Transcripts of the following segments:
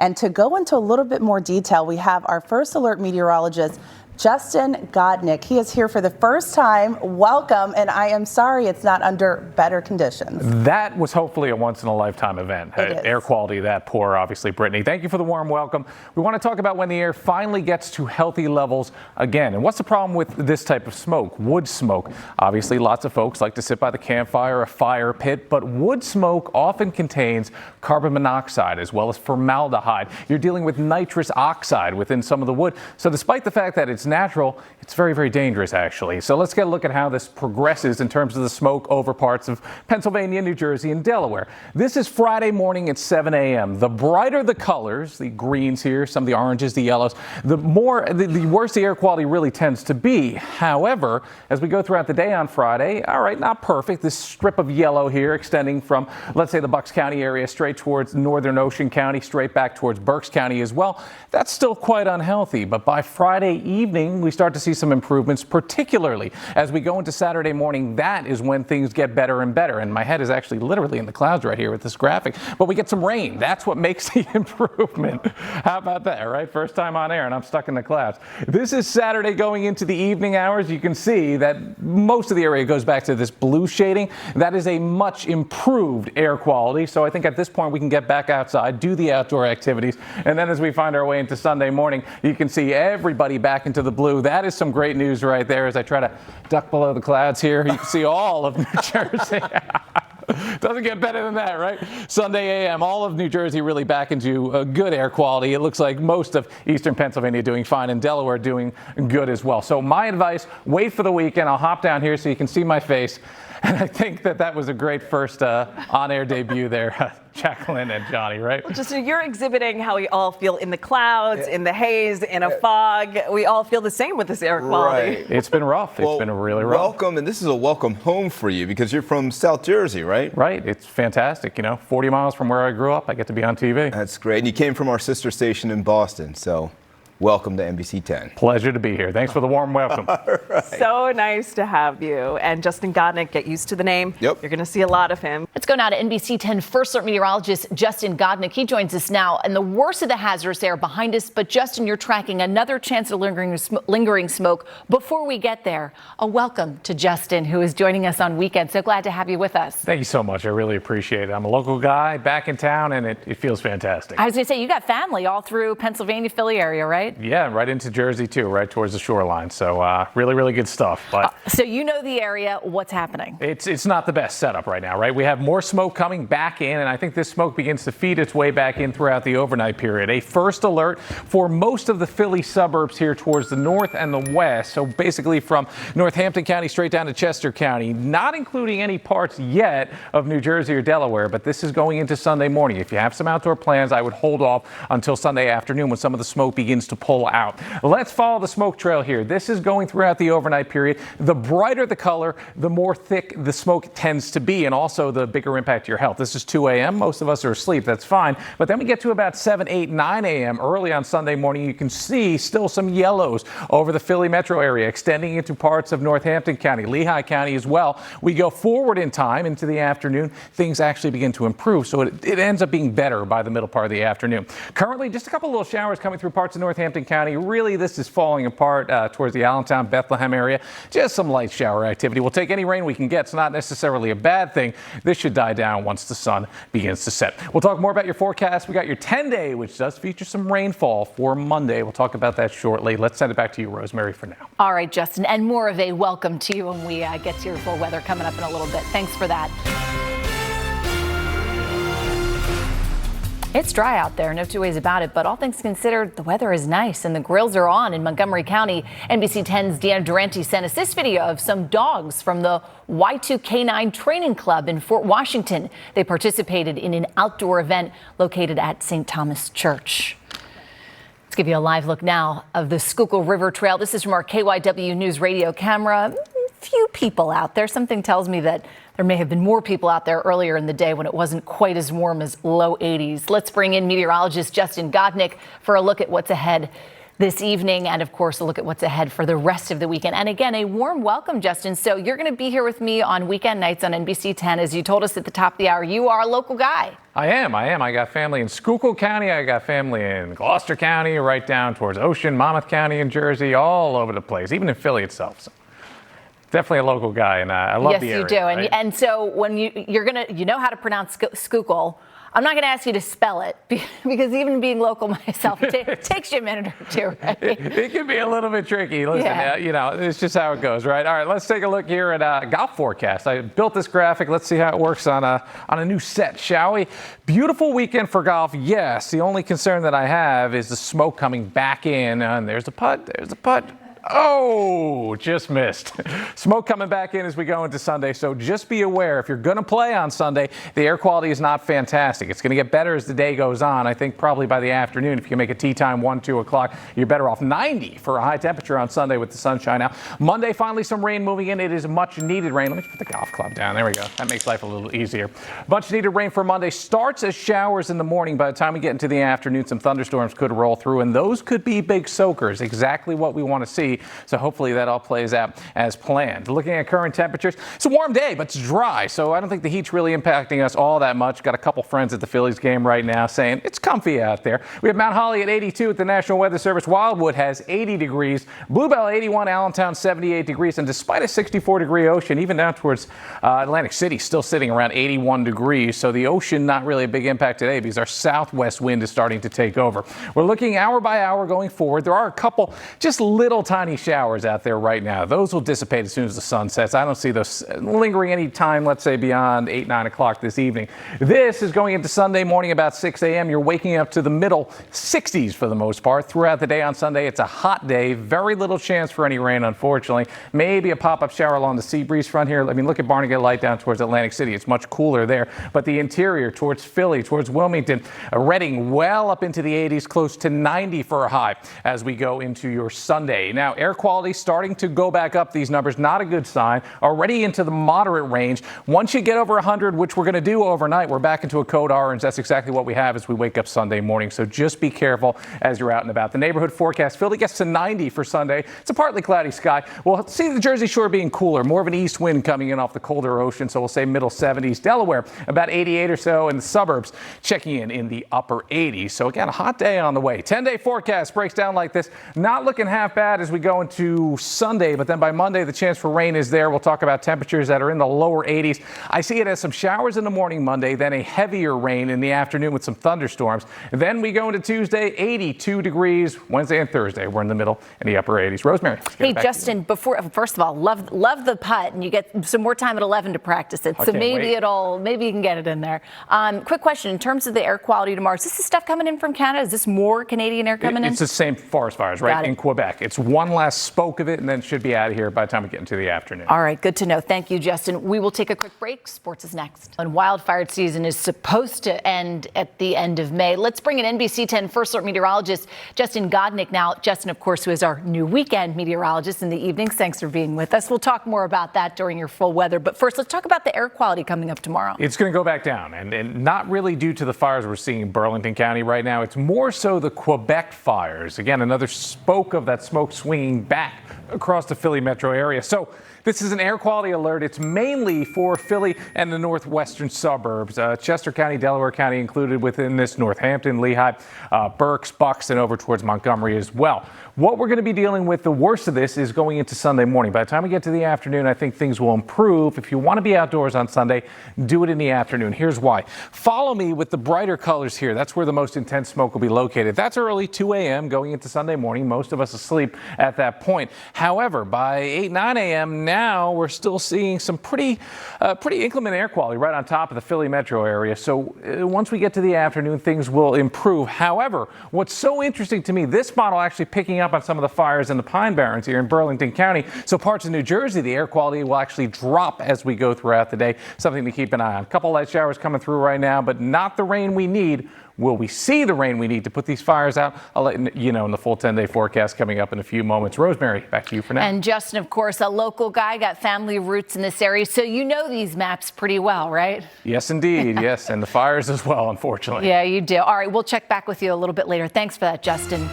And to go into a little bit more detail, we have our first alert meteorologist, Justin Godynick. He is here for the first time. Welcome, and I am sorry it's not under better conditions. That was hopefully a once-in-a-lifetime event. Air quality that poor, obviously, Brittany. Thank you for the warm welcome. We want to talk about when the air finally gets to healthy levels again. And what's the problem with this type of smoke? Wood smoke. Obviously, lots of folks like to sit by the campfire, a fire pit, but wood smoke often contains carbon monoxide as well as formaldehyde. You're dealing with nitrous oxide within some of the wood. So despite the fact that it's natural, it's very, very dangerous, actually. So let's get a look at how this progresses in terms of the smoke over parts of Pennsylvania, New Jersey, and Delaware. This is Friday morning at 7 a.m. The brighter the colors, the greens here, some of the oranges, the yellows, the worse the air quality really tends to be. However, as we go throughout the day on Friday, all right, not perfect. This strip of yellow here extending from, let's say, the Bucks County area straight towards Northern Ocean County, straight back towards Berks County as well. That's still quite unhealthy. But by Friday evening, we start to see some improvements, particularly as we go into Saturday morning. That is when things get better and better. And my head is actually literally in the clouds right here with this graphic. But we get some rain. That's what makes the improvement. How about that, right? First time on air and I'm stuck in the clouds. This is Saturday going into the evening hours. You can see that most of the area goes back to this blue shading. That is a much improved air quality. So I think at this point we can get back outside, do the outdoor activities. And then as we find our way into Sunday morning, you can see everybody back into the blue. That is some great news right there. As I try to duck below the clouds here, you can see all of New Jersey. Doesn't get better than that, right? Sunday a.m., all of New Jersey really back into a good air quality. It looks like most of eastern Pennsylvania doing fine and Delaware doing good as well. So my advice, wait for the weekend. I'll hop down here so you can see my face. And I think that was a great first on-air debut there, Jacqueline and Johnny, right? Well, just you're exhibiting how we all feel in the clouds, in the haze, in a fog. We all feel the same with this air quality. Right. It's been rough. It's been really rough. Welcome, and this is a welcome home for you because you're from South Jersey, right? Right. It's fantastic. 40 miles from where I grew up, I get to be on TV. That's great. And you came from our sister station in Boston, so welcome to NBC10. Pleasure to be here. Thanks for the warm welcome. Right. So nice to have you. And Justin Godynick, get used to the name. Yep. You're going to see a lot of him. Let's go now to NBC10 first alert meteorologist Justin Godynick. He joins us now. And the worst of the hazardous air behind us. But Justin, you're tracking another chance of lingering smoke. Before we get there, a welcome to Justin, who is joining us on weekend. So glad to have you with us. Thank you so much. I really appreciate it. I'm a local guy back in town, and it feels fantastic. I was going to say, you got family all through Pennsylvania, Philly area, right? Yeah, right into Jersey, too, right towards the shoreline. So really, really good stuff. But so you know the area. What's happening? It's not the best setup right now, right? We have more smoke coming back in, and I think this smoke begins to feed its way back in throughout the overnight period. A first alert for most of the Philly suburbs here towards the north and the west. So basically from Northampton County straight down to Chester County, not including any parts yet of New Jersey or Delaware, but this is going into Sunday morning. If you have some outdoor plans, I would hold off until Sunday afternoon when some of the smoke begins to pull out. Let's follow the smoke trail here. This is going throughout the overnight period. The brighter the color, the more thick the smoke tends to be, and also the bigger impact to your health. This is 2 a.m. Most of us are asleep. That's fine. But then we get to about 7, 8, 9 a.m. early on Sunday morning. You can see still some yellows over the Philly metro area, extending into parts of Northampton County, Lehigh County as well. We go forward in time into the afternoon. Things actually begin to improve. So it ends up being better by the middle part of the afternoon. Currently, just a couple little showers coming through parts of Northampton County. Really, this is falling apart towards the Allentown, Bethlehem area. Just some light shower activity. We'll take any rain we can get. It's not necessarily a bad thing. This should die down once the sun begins to set. We'll talk more about your forecast. We got your 10-day, which does feature some rainfall for Monday. We'll talk about that shortly. Let's send it back to you, Rosemary, for now. All right, Justin, and more of a welcome to you when we get to your full weather coming up in a little bit. Thanks for that. It's dry out there, no two ways about it, but all things considered, the weather is nice and the grills are on in Montgomery County. NBC10's Deanna Durante sent us this video of some dogs from the Y2K9 Training Club in Fort Washington. They participated in an outdoor event located at St. Thomas Church. Let's give you a live look now of the Schuylkill River Trail. This is from our KYW News radio camera. Few people out there. Something tells me that there may have been more people out there earlier in the day when it wasn't quite as warm as low 80s. Let's bring in meteorologist Justin Godynick for a look at what's ahead this evening. And of course, a look at what's ahead for the rest of the weekend. And again, a warm welcome, Justin. So you're going to be here with me on weekend nights on NBC10. As you told us at the top of the hour, you are a local guy. I am. I got family in Schuylkill County. I got family in Gloucester County, right down towards Ocean, Monmouth County in Jersey, all over the place, even in Philly itself. So definitely a local guy, and I love the area. Yes, you do. Right? And so when you know how to pronounce Schuylkill. I'm not going to ask you to spell it because even being local myself, it takes you a minute or two, right? It can be a little bit tricky. Listen, it's just how it goes, right? All right, let's take a look here at golf forecast. I built this graphic. Let's see how it works on a new set, shall we? Beautiful weekend for golf, yes. The only concern that I have is the smoke coming back in. And there's a putt. There's a putt. Oh, just missed. Smoke coming back in as we go into Sunday, so just be aware if you're going to play on Sunday, the air quality is not fantastic. It's going to get better as the day goes on. I think probably by the afternoon, if you can make a tee time 1, 2 o'clock, you're better off. 90 for a high temperature on Sunday with the sunshine out. Monday, finally some rain moving in. It is much needed rain. Let me put the golf club down. There we go. That makes life a little easier. Much needed rain for Monday. Starts as showers in the morning. By the time we get into the afternoon, some thunderstorms could roll through, and those could be big soakers. Exactly what we want to see. So hopefully that all plays out as planned. Looking at current temperatures, it's a warm day, but it's dry. So I don't think the heat's really impacting us all that much. Got a couple friends at the Phillies game right now saying it's comfy out there. We have Mount Holly at 82 at the National Weather Service. Wildwood has 80 degrees. Bluebell 81, Allentown 78 degrees. And despite a 64-degree ocean, even down towards Atlantic City, still sitting around 81 degrees. So the ocean, not really a big impact today because our southwest wind is starting to take over. We're looking hour by hour going forward. There are a couple just little tiny showers out there right now. Those will dissipate as soon as the sun sets. I don't see those lingering any time, let's say beyond 8, 9 o'clock this evening. This is going into Sunday morning about 6 a.m. You're waking up to the middle 60s for the most part. Throughout the day on Sunday, it's a hot day. Very little chance for any rain, unfortunately. Maybe a pop-up shower along the sea breeze front here. I mean, look at Barnegat Light down towards Atlantic City. It's much cooler there. But the interior towards Philly, towards Wilmington, Reading, well up into the 80s, close to 90 for a high as we go into your Sunday. Now, air quality starting to go back up. These numbers, not a good sign. Already into the moderate range. Once you get over 100, which we're going to do overnight, we're back into a code orange. That's exactly what we have as we wake up Sunday morning. So just be careful as you're out and about. The neighborhood forecast, Philly gets to 90 for Sunday. It's a partly cloudy sky. We'll see the Jersey Shore being cooler, more of an east wind coming in off the colder ocean. So we'll say middle 70s. Delaware, about 88 or so, and the suburbs checking in the upper 80s. So again, a hot day on the way. 10-day forecast breaks down like this. Not looking half bad as we go into Sunday, but then by Monday, the chance for rain is there. We'll talk about temperatures that are in the lower 80s. I see it as some showers in the morning Monday, then a heavier rain in the afternoon with some thunderstorms. And then we go into Tuesday, 82 degrees. Wednesday and Thursday, we're in the middle in the upper 80s. Rosemary. Hey, Justin, first of all, love the putt, and you get some more time at 11 to practice it. So maybe you can get it in there. Quick question, in terms of the air quality tomorrow, is this the stuff coming in from Canada? Is this more Canadian air coming in? It's the same forest fires, right, in Quebec. It's one last spoke of it, and then should be out of here by the time we get into the afternoon. All right, good to know. Thank you, Justin. We will take a quick break. Sports is next. And wildfire season is supposed to end at the end of May. Let's bring in NBC10 First Alert meteorologist Justin Godynick now. Justin, of course, who is our new weekend meteorologist in the evenings. Thanks for being with us. We'll talk more about that during your full weather. But first, let's talk about the air quality coming up tomorrow. It's going to go back down, and not really due to the fires we're seeing in Burlington County right now. It's more so the Quebec fires. Again, another spoke of that smoke swinging back across the Philly metro area. So this is an air quality alert. It's mainly for Philly and the northwestern suburbs. Chester County, Delaware County included within this, Northampton, Lehigh, Berks, Bucks, and over towards Montgomery as well. What we're going to be dealing with, the worst of this, is going into Sunday morning. By the time we get to the afternoon, I think things will improve. If you want to be outdoors on Sunday, do it in the afternoon. Here's why. Follow me with the brighter colors here. That's where the most intense smoke will be located. That's early, 2 a.m. going into Sunday morning. Most of us asleep at that point. However, by 8, 9 a.m. now, we're still seeing some pretty inclement air quality right on top of the Philly metro area. So once we get to the afternoon, things will improve. However, what's so interesting to me, this model actually picking up on some of the fires in the Pine Barrens here in Burlington County. So parts of New Jersey, the air quality will actually drop as we go throughout the day. Something to keep an eye on. A couple light showers coming through right now, but not the rain we need. Will we see the rain we need to put these fires out? I'll let you know in the full 10-day forecast coming up in a few moments. Rosemary, back to you for now. And Justin, of course, a local guy, got family roots in this area, so you know these maps pretty well, right? Yes, indeed. Yes, and the fires as well, unfortunately. Yeah, you do. All right, we'll check back with you a little bit later. Thanks for that, Justin.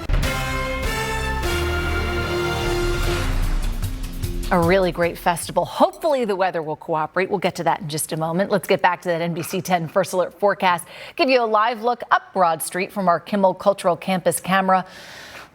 a really great festival. Hopefully the weather will cooperate. We'll get to that in just a moment. Let's get back to that NBC10 First Alert forecast. Give you a live look up Broad Street from our Kimmel Cultural Campus camera.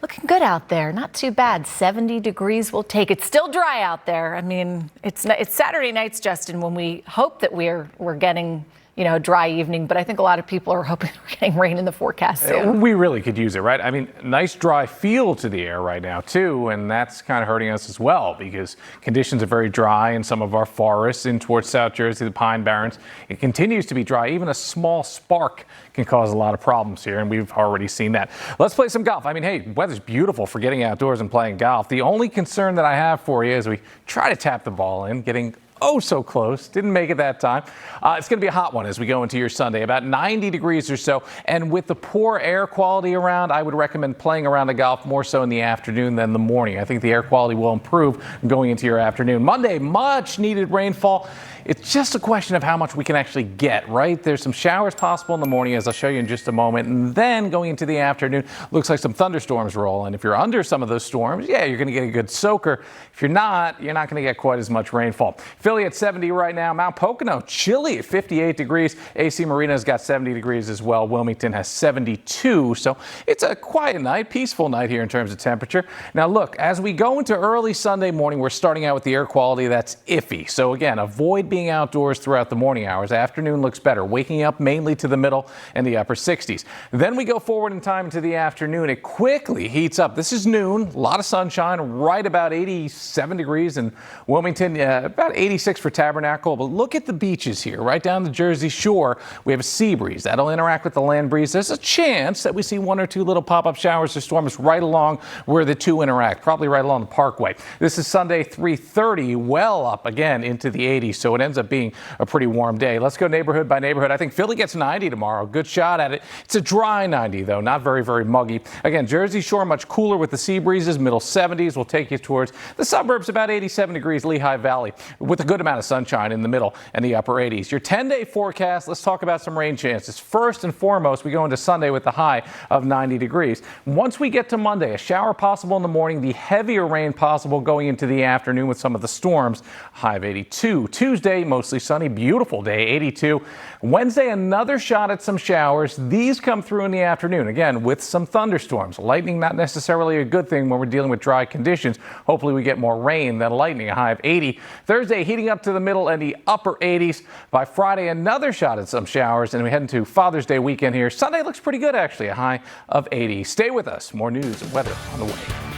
Looking good out there. Not too bad. 70 degrees. We'll take it. Still dry out there. I mean, it's Saturday nights, Justin, when we hope that we're getting a dry evening, but I think a lot of people are hoping we're getting rain in the forecast soon. We really could use it, right? I mean, nice dry feel to the air right now, too, and that's kind of hurting us as well because conditions are very dry in some of our forests in towards South Jersey, the Pine Barrens. It continues to be dry. Even a small spark can cause a lot of problems here, and we've already seen that. Let's play some golf. I mean, hey, weather's beautiful for getting outdoors and playing golf. The only concern that I have for you is we try to tap the ball in, getting so close. Didn't make it that time. It's going to be a hot one as we go into your Sunday, about 90 degrees or so. And with the poor air quality around, I would recommend playing around the golf more so in the afternoon than the morning. I think the air quality will improve going into your afternoon. Monday, much needed rainfall. It's just a question of how much we can actually get, right? There's some showers possible in the morning, as I'll show you in just a moment. And then going into the afternoon, looks like some thunderstorms roll. And if you're under some of those storms, yeah, you're going to get a good soaker. If you're not going to get quite as much rainfall. Philly at 70 right now. Mount Pocono, chilly at 58 degrees. AC Marina's got 70 degrees as well. Wilmington has 72. So it's a quiet night, peaceful night here in terms of temperature. Now look, as we go into early Sunday morning, we're starting out with the air quality that's iffy. So again, avoid being outdoors throughout the morning hours. Afternoon looks better, waking up mainly to the middle and the upper 60s. Then we go forward in time to the afternoon. It quickly heats up. This is noon, a lot of sunshine, right about 87 degrees in Wilmington, about 86 for Tabernacle. But look at the beaches here, right down the Jersey Shore. We have a sea breeze that'll interact with the land breeze. There's a chance that we see one or two little pop-up showers or storms right along where the two interact, probably right along the Parkway. This is Sunday, 3:30, well up again into the 80s, so it ends up being a pretty warm day. Let's go neighborhood by neighborhood. I think Philly gets 90 tomorrow. Good shot at it. It's a dry 90, though, not very, very muggy. Again, Jersey Shore much cooler with the sea breezes, middle 70s will take you towards the suburbs, about 87 degrees, Lehigh Valley, with a good amount of sunshine in the middle and the upper 80s. Your 10-day forecast, let's talk about some rain chances. First and foremost, we go into Sunday with the high of 90 degrees. Once we get to Monday, a shower possible in the morning, the heavier rain possible going into the afternoon with some of the storms, high of 82. Tuesday, mostly sunny, beautiful day, 82. Wednesday, another shot at some showers. These come through in the afternoon, again, with some thunderstorms. Lightning, not necessarily a good thing when we're dealing with dry conditions. Hopefully we get more rain than lightning, a high of 80. Thursday, heating up to the middle and the upper 80s. By Friday, another shot at some showers, and we head into Father's Day weekend here. Sunday looks pretty good, actually, a high of 80. Stay with us. More news and weather on the way.